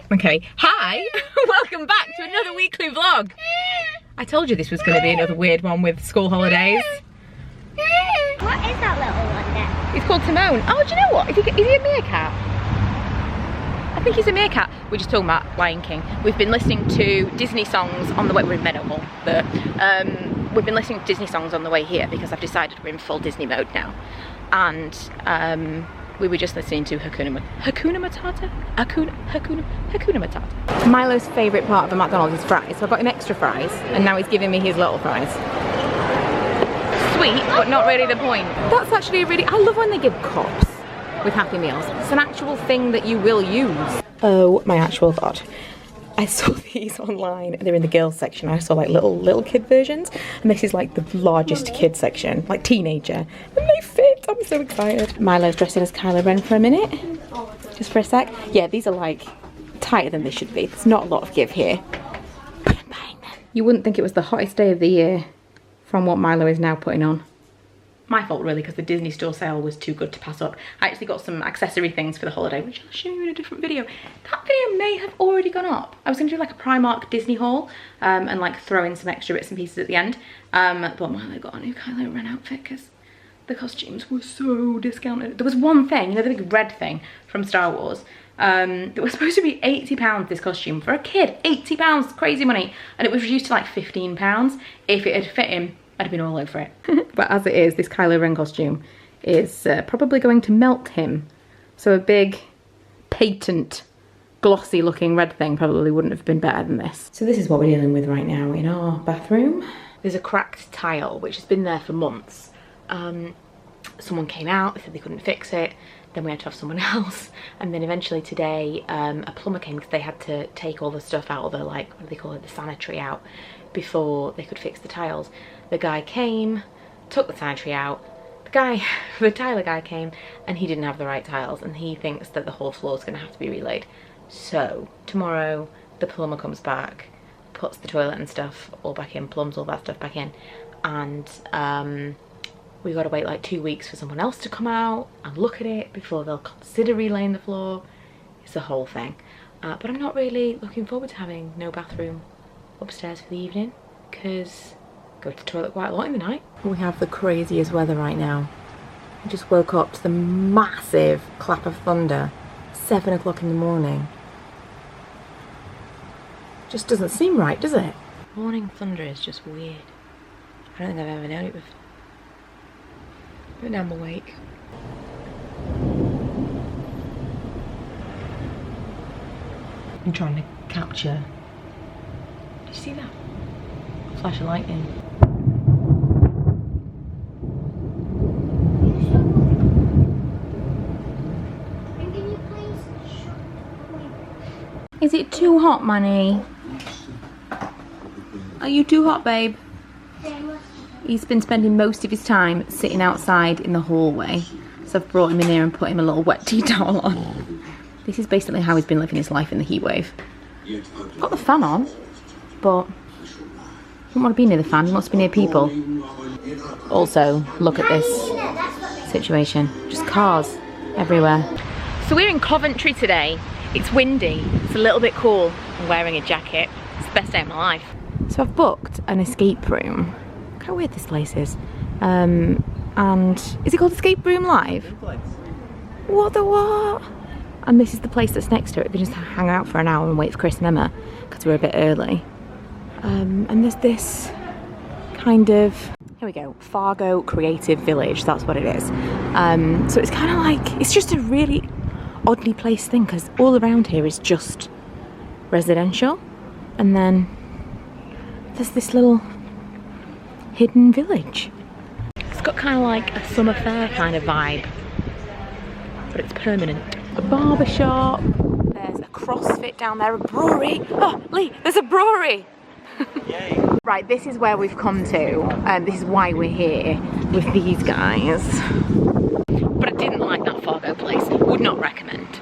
Okay, hi! Welcome back to another weekly vlog. I told you this was going to be another weird one with school holidays. What is that little one there? He's called Timon. Oh, do you know what? Is he a meerkat? I think he's a meerkat. We're just talking about Lion King. We've been listening to Disney songs on the way. We're in Meadowhall, but we've been listening to Disney songs on the way here because I've decided we're in full Disney mode now. And we were just listening to Hakuna Matata? Hakuna Matata. Milo's favourite part of a McDonald's is fries, so I got him extra fries, and now he's giving me his little fries. Sweet, but not really the point. That's actually I love when they give cups with Happy Meals. It's an actual thing that you will use. Oh my actual God. I saw these online, they're in the girls section. I saw like little kid versions, and this is like the largest kid section, like teenager, and they fit. I'm so excited. Milo's dressing as Kylo Ren for a minute, just for a sec. Yeah, these are like tighter than they should be. There's not a lot of give here, but I'm buying them. You wouldn't think it was the hottest day of the year from what Milo is now putting on. My fault really, because the Disney store sale was too good to pass up. I actually got some accessory things for the holiday, which I'll show you in a different video. That video may have already gone up. I was gonna do like a Primark Disney haul and like throw in some extra bits and pieces at the end. But Milo got a new Kylo Ren outfit because the costumes were so discounted. There was one thing, you know, the big red thing from Star Wars. It was supposed to be £80 this costume for a kid. £80, crazy money. And it was reduced to like £15. If it had fit him, I'd have been all over it. But as it is, this Kylo Ren costume is probably going to melt him. So a big, patent, glossy looking red thing probably wouldn't have been better than this. So this is what we're dealing with right now in our bathroom. There's a cracked tile, which has been there for months. Someone came out, they said they couldn't fix it. Then we had to have someone else. And then eventually today, a plumber came because they had to take all the stuff out of the, like, what do they call it, the sanitary out before they could fix the tiles. The guy came, took the sanitary out. The tiler guy came, and he didn't have the right tiles, and he thinks that the whole floor is going to have to be relaid. So tomorrow the plumber comes back, puts the toilet and stuff all back in, plumbs all that stuff back in, and we got to wait like 2 weeks for someone else to come out and look at it before they'll consider relaying the floor. It's a whole thing. But I'm not really looking forward to having no bathroom upstairs for the evening, because I go to the toilet quite a lot in the night. We have the craziest weather right now. I just woke up to the massive clap of thunder, 7 o'clock in the morning. Just doesn't seem right, does it? Morning thunder is just weird. I don't think I've ever known it before. But now I'm awake. I'm trying to capture. Did you see that? Flash of lightning. Is it too hot, Manny? Are you too hot, babe? He's been spending most of his time sitting outside in the hallway, so I've brought him in here and put him a little wet tea towel on. This is basically how he's been living his life in the heat wave. Got the fan on, but he doesn't want to be near the fan, he wants to be near people. Also, look at this situation. Just cars everywhere. So we're in Coventry today. It's windy, it's a little bit cool. I'm wearing a jacket. It's the best day of my life. So I've booked an escape room. Look how weird this place is. And is it called Escape Room Live? What the what? And this is the place that's next to it. We can just hang out for an hour and wait for Chris and Emma because we're a bit early. And there's this kind of, here we go, Fargo Creative Village, that's what it is. So it's kind of like, it's just a really oddly placed thing because all around here is just residential, and then there's this little hidden village. It's got kind of like a summer fair kind of vibe, but it's permanent. A barber shop, there's a CrossFit down there, a brewery. Oh, Lee, there's a brewery. Right, this is where we've come to. This is why we're here with these guys. But I didn't like that Fargo place. Would not recommend.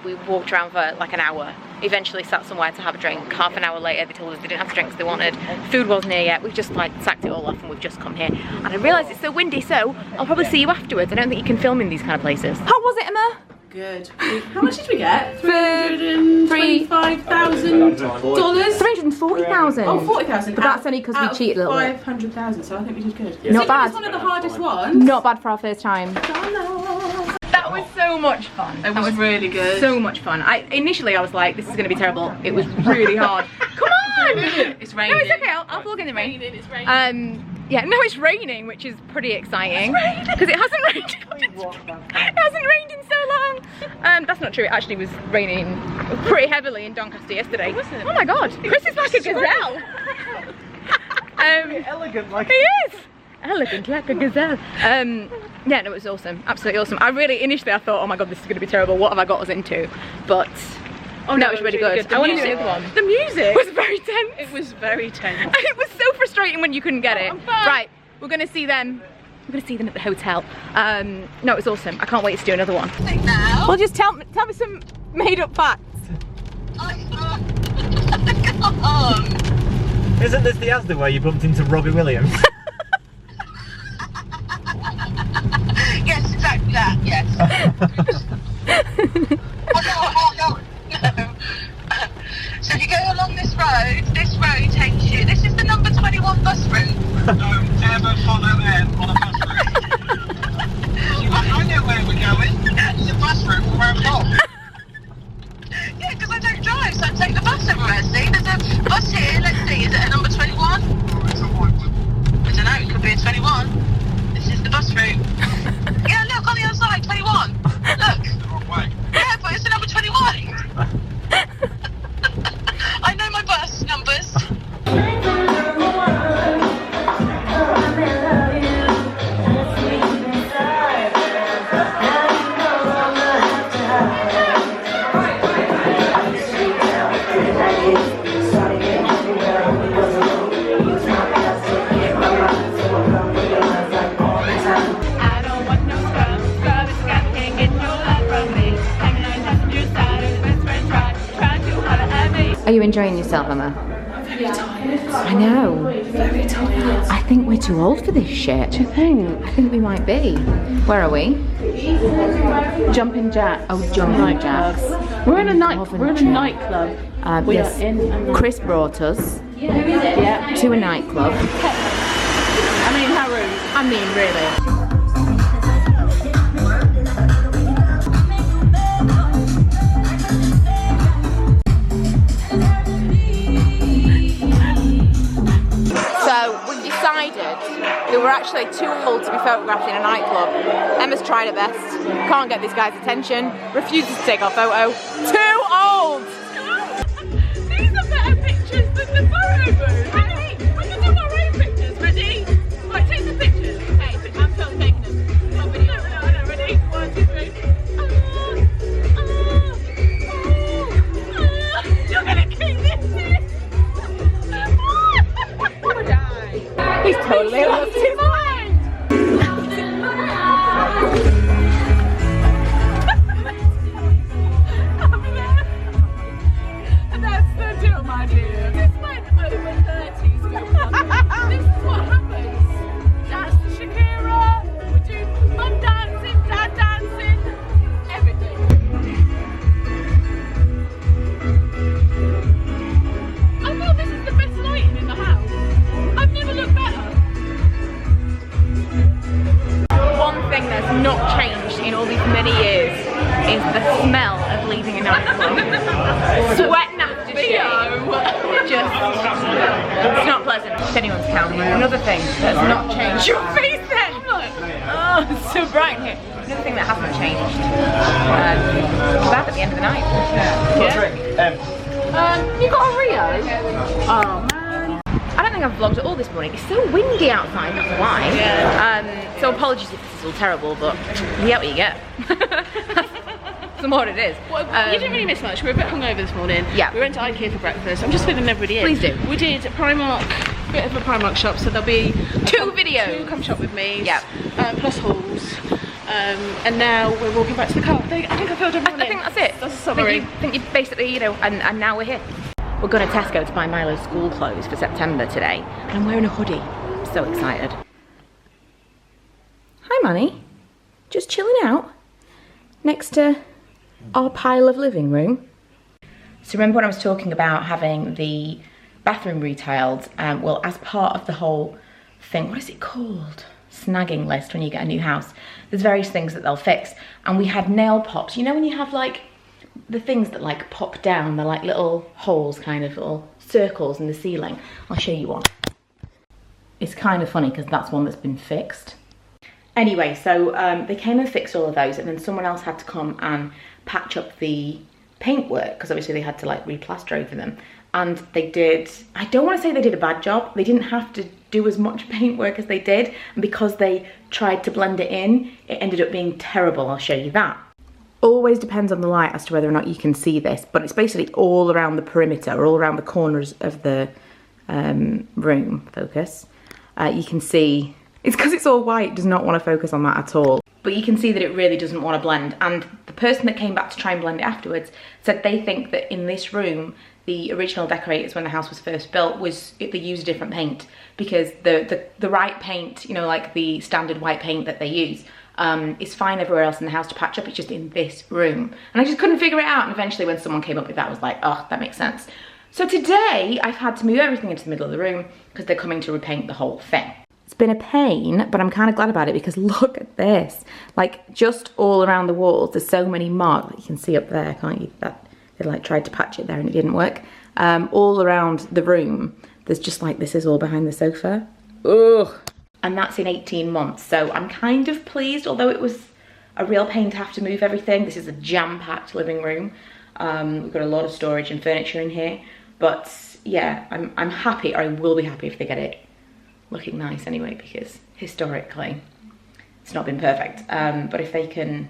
We walked around for like an hour. Eventually sat somewhere to have a drink. Half an hour later they told us they didn't have the drinks they wanted. Food wasn't here yet. We've just like sacked it all off and we've just come here. And I realised it's so windy, so I'll probably see you afterwards. I don't think you can film in these kind of places. How was it, Emma? Good. How much did we get? $325,000. $340,000. Oh, 40,000. But that's only because we cheated a little bit. 500,000, so I think we did good. Yeah. Not bad. It's one of the hardest ones. Not bad for our first time. That was so much fun. It was really good. So much fun. Initially I was like, this is going to be terrible. It was really hard. Come on! It's raining. No, it's okay. I'll vlog in the rain. It's raining. Yeah, no, it's raining, which is pretty exciting. Because it hasn't rained. It hasn't rained in so long. That's not true. It actually was raining pretty heavily in Doncaster yesterday. Oh my god, Chris is like a gazelle. Elegant like he is. Elegant like a gazelle. Yeah, no, it was awesome. Absolutely awesome. Initially I thought, oh my god, this is going to be terrible. What have I got us into? But oh no, it was really good. I want to do another one. The music was very tense. It was very tense. It was so frustrating when you couldn't get it. Right, we're going to see them. We're going to see them at the hotel. No, it was awesome. I can't wait to do another one. Now. Well, just tell me some made-up facts. Come on. Isn't this the Asda where you bumped into Robbie Williams? Yes, exactly that. Yes. No. So if you go along this road takes you. This is the number 21 bus route. Don't ever follow them on a bus route. I know where we're going. It's a bus route from where I'm from. Yeah, because I don't drive, so I take the bus everywhere. See, there's a bus here. Let's see, is it a number 21? Oh, it's a white one. I don't know, it could be a 21. This is the bus route. Yeah, look, on the other side, 21. Look. It's the wrong way. Yeah, but it's the number 21. I know my bus numbers. Are you enjoying yourself, Emma? I'm very tired. I know. Very tired. I think we're too old for this shit. Do you think? I think we might be. Where are we? Jumping Jacks. Oh, Jumping Jacks. We're in a Love and nightclub. We yes. are in a nightclub. Chris brought us Yeah. to a nightclub. I mean, how rude. I mean, really. So we decided we were actually too old to be photographed in a nightclub. Emma's tried her best, can't get this guy's attention, refuses to take our photo. Too old! These are better pictures than the photo booth. Ready? We can do our own pictures. Ready? Right, take the pictures. Okay, I'm still taking them. Oh, no, ready? 1, 2, 3. You're gonna kick this in. He's totally lost his mind! That's the deal, my dear. This went over 30s. This is what happens. That's the Shakira. We do mum dancing, dad dancing, everything. I feel this is the best lighting in the house. I've never looked better. One thing that's not changed in all these many years is the smell of leaving a nightclub. Sweating after shit. It's not pleasant. If anyone's counting. Another thing that's not changed. Your face then! Oh, it's so bright here. Another thing that hasn't changed. That at the end of the night. You got a Rio? Oh man. I don't think I've vlogged at all this morning. It's so windy outside, that's why. Yeah. So apologies if this is all terrible, but you get what you get. That's what it is. Well, you didn't really miss much. We were a bit hungover this morning. Yeah. We went to IKEA for breakfast. I'm just filling everybody in. Please do. We did Primark, bit of a Primark shop, so there'll be Two videos. 2 come shop with me. Yeah. Plus hauls. And now we're walking back to the car. I think I filled everyone I think that's it. That's a summary. I think you basically, you know, and now we're here. We're going to Tesco to buy Milo's school clothes for September today. And I'm wearing a hoodie. I'm so excited. Hi, Manny. Just chilling out next to our pile of living room. So remember when I was talking about having the bathroom retiled? Well, as part of the whole thing, what is it called? Snagging list when you get a new house. There's various things that they'll fix. And we had nail pops. You know when you have like the things that like pop down, they're like little holes, kind of little circles in the ceiling. I'll show you one. It's kind of funny because that's one that's been fixed. Anyway, so they came and fixed all of those, and then someone else had to come and patch up the paintwork because obviously they had to like replaster over them. And they did, I don't want to say they did a bad job. They didn't have to do as much paintwork as they did. And because they tried to blend it in, it ended up being terrible. I'll show you that. Always depends on the light as to whether or not you can see this, but it's basically all around the perimeter, all around the corners of the room. Focus. You can see, it's because it's all white, it does not want to focus on that at all. But you can see that it really doesn't want to blend. And the person that came back to try and blend it afterwards said they think that in this room, the original decorators when the house was first built they used a different paint, because the right paint, you know, like the standard white paint that they use, is fine everywhere else in the house to patch up. It's just in this room. And I just couldn't figure it out. And eventually when someone came up with that, I was like, oh, that makes sense. So today I've had to move everything into the middle of the room because they're coming to repaint the whole thing. It's been a pain, but I'm kind of glad about it because look at this. Like just all around the walls, there's so many marks. Like you can see up there, can't you? That they like tried to patch it there and it didn't work. All around the room, there's just like, this is all behind the sofa. Ugh. And that's in 18 months. So I'm kind of pleased, although it was a real pain to have to move everything. This is a jam-packed living room. We've got a lot of storage and furniture in here. But yeah, I'm happy, or I will be happy if they get it looking nice anyway, because historically it's not been perfect. But if they can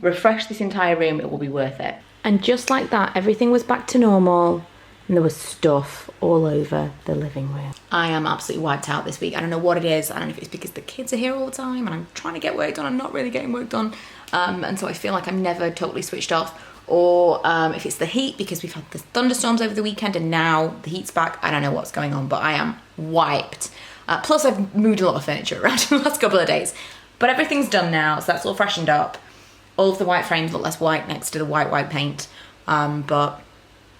refresh this entire room, it will be worth it. And just like that, everything was back to normal and there was stuff all over the living room. I am absolutely wiped out this week. I don't know what it is. I don't know if it's because the kids are here all the time and I'm trying to get work done. I'm not really getting work done. And so I feel like I'm never totally switched off. Or if it's the heat, because we've had the thunderstorms over the weekend and now the heat's back. I don't know what's going on, but I am wiped. Plus I've moved a lot of furniture around in the last couple of days. But everything's done now, so that's all freshened up. All of the white frames look less white next to the white paint, but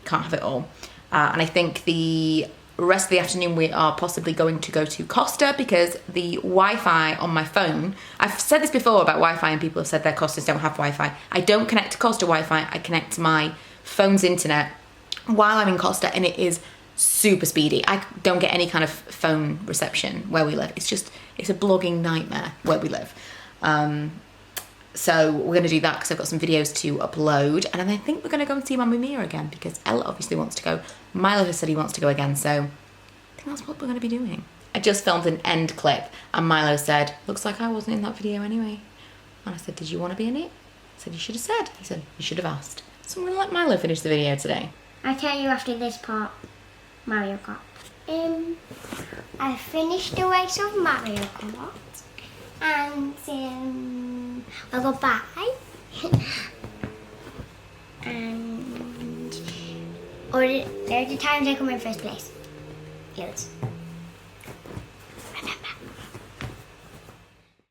can't have it all. And I think the rest of the afternoon we are possibly going to go to Costa because the Wi-Fi on my phone, I've said this before about Wi-Fi and people have said their Costas don't have Wi-Fi. I don't connect to Costa Wi-Fi, I connect to my phone's internet while I'm in Costa and it is super speedy. I don't get any kind of phone reception where we live. It's a blogging nightmare where we live. So we're going to do that because I've got some videos to upload, and then I think we're going to go and see Mamma Mia again because Ella obviously wants to go. Milo has said he wants to go again, so I think that's what we're going to be doing. I just filmed an end clip and Milo said, looks like I wasn't in that video anyway. And I said, did you want to be in it? I said, you should have said. He said, you should have asked. So I'm going to let Milo finish the video today. I'll tell you after this part, Mario Kart. I finished the race of Mario Kart. And I'll go bye. And there's the times I come in first place. Loads.